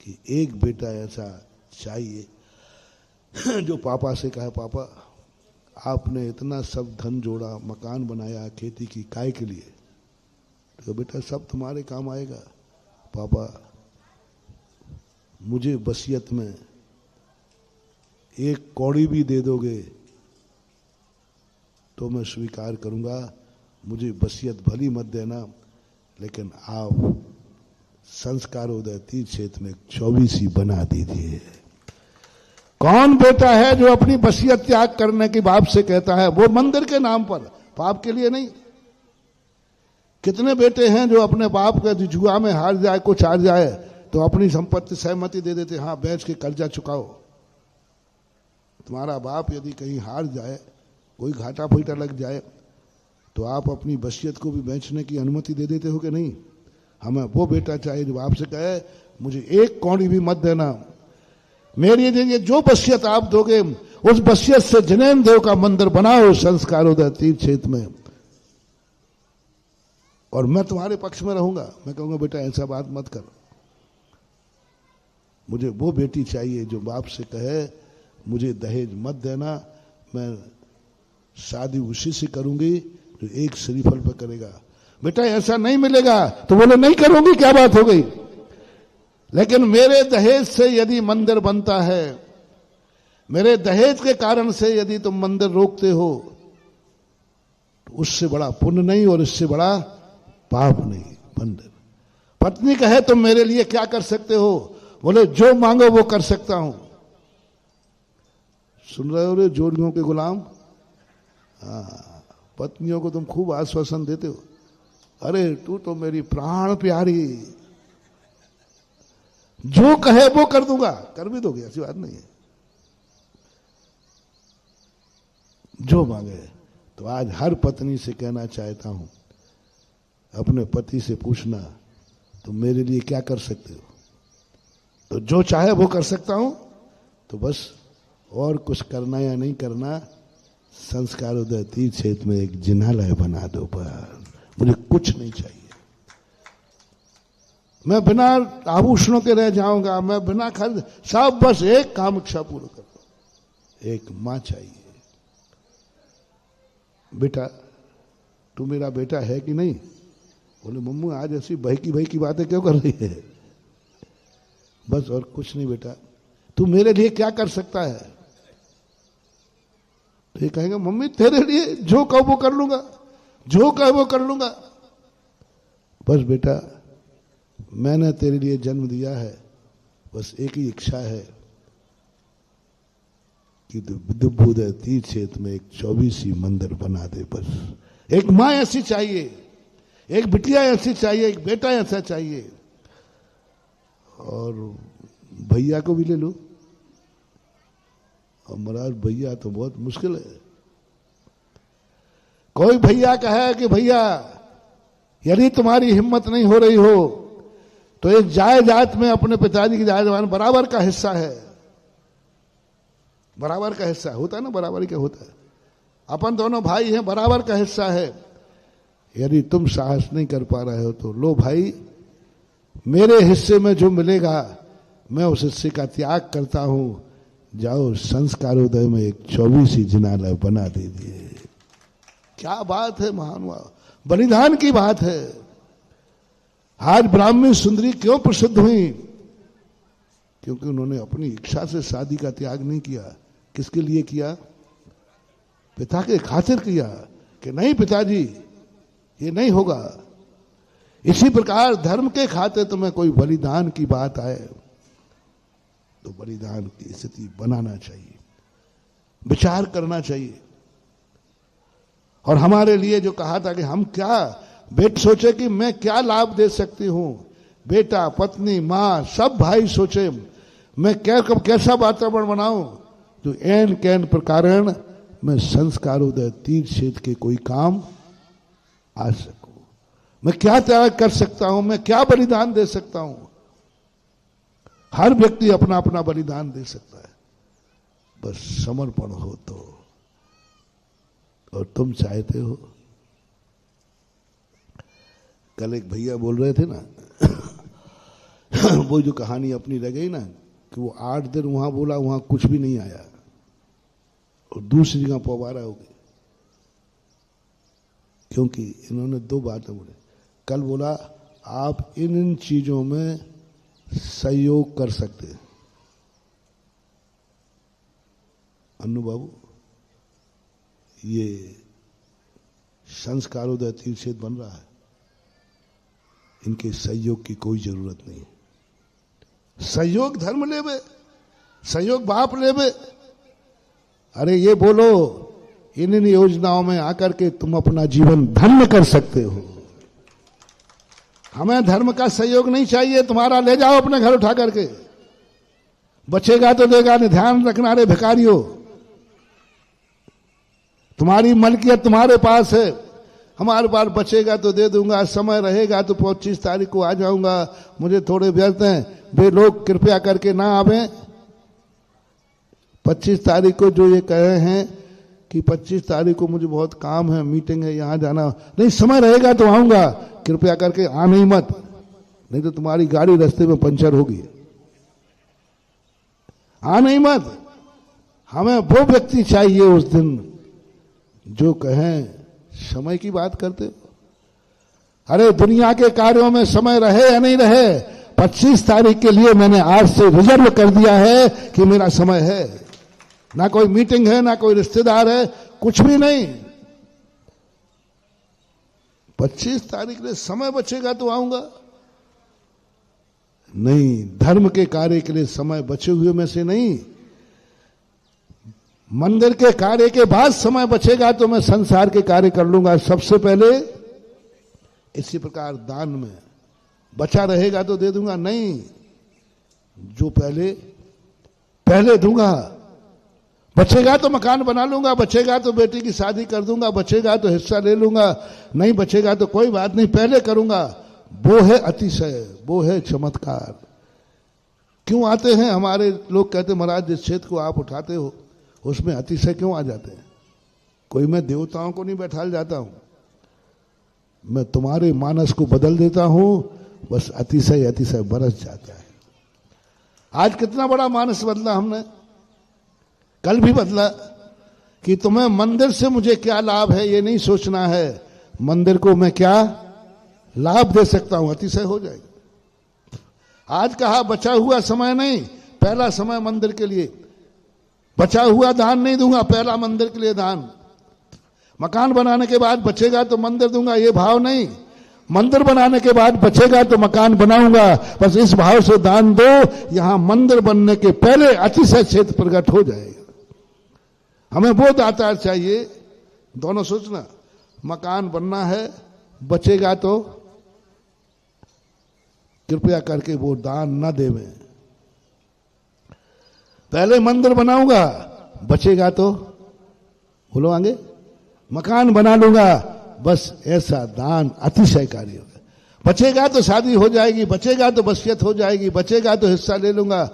कि एक बेटा ऐसा चाहिए जो पापा से कहे, पापा आपने इतना सब धन जोड़ा, मकान बनाया, खेती की, काय के लिए? तो बेटा सब तुम्हारे काम आएगा। पापा मुझे वसीयत में एक कौड़ी भी दे दोगे तो मैं स्वीकार करूंगा। मुझे वसीयत भली मत देना, लेकिन आप संस्कारोदय तीर्थ क्षेत्र में 24 बना दीजिए। कौन बेटा है जो अपनी वसीयत त्याग करने की बाप से कहता है? वो मंदिर के नाम पर, पाप के लिए नहीं। कितने बेटे हैं जो अपने बाप के जुआ में हार जाए, कुछ हार जाए तो अपनी संपत्ति सहमति दे देते, हाँ बेच के कर्जा चुकाओ। तुम्हारा बाप यदि कहीं हार जाए, कोई घाटा फीटा लग जाए, तो आप अपनी वसीयत को भी बेचने की अनुमति दे देते हो कि नहीं? हमें वो बेटा चाहिए जो आपसे कहे मुझे एक कौड़ी भी मत देना, मेरी लिए जो वसीयत आप दोगे उस वसीयत से जनेन देव का मंदिर बनाओ संस्कारोदय तीर्थ क्षेत्र में, और मैं तुम्हारे पक्ष में रहूंगा। मैं कहूंगा बेटा ऐसा बात मत कर, मुझे वो बेटी चाहिए जो बाप से कहे मुझे दहेज मत देना, मैं शादी उसी से करूंगी जो एक श्रीफल पर करेगा। बेटा ऐसा नहीं मिलेगा तो बोले नहीं करूंगी, क्या बात हो गई? लेकिन मेरे दहेज से यदि मंदिर बनता है, मेरे दहेज के कारण से यदि तुम मंदिर रोकते हो, तो उससे बड़ा पुण्य नहीं और इससे बड़ा पाप नहीं। मंदिर पत्नी कहे तुम मेरे लिए क्या कर सकते हो? बोले जो मांगो वो कर सकता हूं। सुन रहे हो रे जोड़ियों के गुलाम? हाँ, पत्नियों को तुम खूब आश्वासन देते हो, अरे तू तो मेरी प्राण प्यारी, जो कहे वो कर दूंगा। कर भी दोगे, ऐसी बात नहीं है, जो मांगे। तो आज हर पत्नी से कहना चाहता हूं, अपने पति से पूछना तुम मेरे लिए क्या कर सकते हो? तो जो चाहे वो कर सकता हूं, तो बस और कुछ करना या नहीं करना, संस्कारोदय तीर्थ क्षेत्र में एक जिनालय बना दो, पर मुझे कुछ नहीं चाहिए। मैं बिना आभूषणों के रह जाऊंगा, मैं बिना खर्च, सब बस एक काम इच्छा पूर्ण कर दो, एक मां चाहिए। बेटा तू मेरा बेटा है कि नहीं? बोले मम्मू आज ऐसी भाई की बातें क्यों कर रही है? बस और कुछ नहीं बेटा, तू मेरे लिए क्या कर सकता है? तो ये कहेगा मम्मी तेरे लिए जो कहो वो कर लूंगा, जो कहे वो कर लूंगा। बस बेटा मैंने तेरे लिए जन्म दिया है, बस एक ही इच्छा है कि विद्युत तीर्थ क्षेत्र में एक 24 मंदिर बना दे। बस एक मां ऐसी चाहिए, एक बिटिया ऐसी चाहिए, एक बेटा ऐसा चाहिए। और भैया को भी ले लो। और महाराज भैया तो बहुत मुश्किल है। कोई भैया कहे कि भैया यदि तुम्हारी हिम्मत नहीं हो रही हो तो एक जायदाद में अपने पिताजी की जायदाद बराबर का हिस्सा है, बराबर का हिस्सा होता है ना, बराबर का होता है। अपन दोनों भाई हैं, बराबर का हिस्सा है। यदि तुम साहस नहीं कर पा रहे हो तो लो भाई, मेरे हिस्से में जो मिलेगा मैं उस हिस्से का त्याग करता हूं, जाओ संस्कारोदय में एक 24 जिनालय बना दीजिए। क्या बात है महानुभाव, बलिदान की बात है। आज ब्राह्मणी सुंदरी क्यों प्रसिद्ध हुई? क्योंकि उन्होंने अपनी इच्छा से शादी का त्याग नहीं किया। किसके लिए किया? पिता के खातिर किया कि नहीं पिताजी ये नहीं होगा। इसी प्रकार धर्म के खातिर तुम्हें कोई बलिदान की बात आए तो बलिदान की स्थिति बनाना चाहिए, विचार करना चाहिए। और हमारे लिए जो कहा था कि हम क्या बेट सोचे कि मैं क्या लाभ दे सकती हूं, बेटा पत्नी मां सब भाई सोचे मैं क्या कब कैसा वातावरण बनाऊं तो एन कैन प्रकारण मैं संस्कारोदय तीर्थ क्षेत्र के कोई काम आ सकूं। मैं क्या त्याग कर सकता हूं, मैं क्या बलिदान दे सकता हूं। हर व्यक्ति अपना अपना बलिदान दे सकता है, बस समर्पण हो तो। और तुम चाहते हो, कल एक भैया बोल रहे थे ना वो जो कहानी अपनी रह गई ना कि वो 8 दिन वहां बोला, वहां कुछ भी नहीं आया और दूसरी जगह पवारा हो गई, क्योंकि इन्होंने 2 बातें बोले। कल बोला आप इन चीजों में सहयोग कर सकते हैं। अन्नू बाबू, ये संस्कारोदय तीर्थ क्षेत्र बन रहा है, इनके सहयोग की कोई जरूरत नहीं। सहयोग धर्म लेवे, सहयोग बाप लेवे। अरे ये बोलो इन योजनाओं में आकर के तुम अपना जीवन धन्य कर सकते हो। हमें धर्म का सहयोग नहीं चाहिए, तुम्हारा ले जाओ अपने घर उठा करके, बचेगा तो देगा नहीं। ध्यान रखना रे भिखारियों, तुम्हारी मलकियत तुम्हारे पास है, हमारे पास बचेगा तो दे दूंगा, समय रहेगा तो 25 तारीख को आ जाऊंगा, मुझे थोड़े व्यस्त हैं, वे लोग कृपया करके ना आवे। 25 तारीख को जो ये कहे हैं कि 25 तारीख को मुझे बहुत काम है, मीटिंग है, यहां जाना नहीं, समय रहेगा तो आऊंगा, कृपया करके आना ही मत, नहीं तो तुम्हारी गाड़ी रास्ते में पंचर होगी। आना ही मत। हमें वो व्यक्ति चाहिए उस दिन जो कहें समय की बात करते हो। अरे दुनिया के कार्यों में समय रहे या नहीं रहे, 25 तारीख के लिए मैंने आज से रिजर्व कर दिया है कि मेरा समय है। ना कोई मीटिंग है, ना कोई रिश्तेदार है, कुछ भी नहीं। 25 तारीख के लिए समय बचेगा तो आऊंगा, नहीं, धर्म के कार्य के लिए समय बचे हुए में से नहीं। मंदिर के कार्य के बाद समय बचेगा तो मैं संसार के कार्य कर लूंगा सबसे पहले। इसी प्रकार दान में बचा रहेगा तो दे दूंगा, नहीं, जो पहले दूंगा। बचेगा तो मकान बना लूंगा, बचेगा तो बेटी की शादी कर दूंगा, बचेगा तो हिस्सा ले लूंगा, नहीं बचेगा तो कोई बात नहीं, पहले करूंगा। वो है अतिशय, वो है चमत्कार। क्यों आते हैं हमारे लोग, कहते महाराज जिस क्षेत्र को आप उठाते हो उसमें अतिशय क्यों आ जाते हैं? कोई मैं देवताओं को नहीं बैठाल जाता हूं, मैं तुम्हारे मानस को बदल देता हूं, बस अतिशय अतिशय बरस जाता है। आज कितना बड़ा मानस बदला हमने, कल भी बदला कि तुम्हें मंदिर से मुझे क्या लाभ है ये नहीं सोचना है, मंदिर को मैं क्या लाभ दे सकता हूं, अतिशय हो जाएगा। आज कहा बचा हुआ समय नहीं, पहला समय मंदिर के लिए, बचा हुआ दान नहीं दूंगा, पहला मंदिर के लिए दान। मकान बनाने के बाद बचेगा तो मंदिर दूंगा, ये भाव नहीं। मंदिर बनाने के बाद बचेगा तो मकान बनाऊंगा, बस इस भाव से दान दो, यहां मंदिर बनने के पहले अतिशय क्षेत्र प्रकट हो जाएगा। हमें वो दातार चाहिए, दोनों सोचना, मकान बनना है, बचेगा तो कृपया करके वो दान न देवें। पहले मंदिर बनाऊंगा, बचेगा तो बोलो आगे मकान बना लूंगा, बस ऐसा दान अतिशयकारी होगा। बचेगा तो शादी हो जाएगी, बचेगा तो वसीयत हो जाएगी, बचेगा तो हिस्सा ले लूंगा,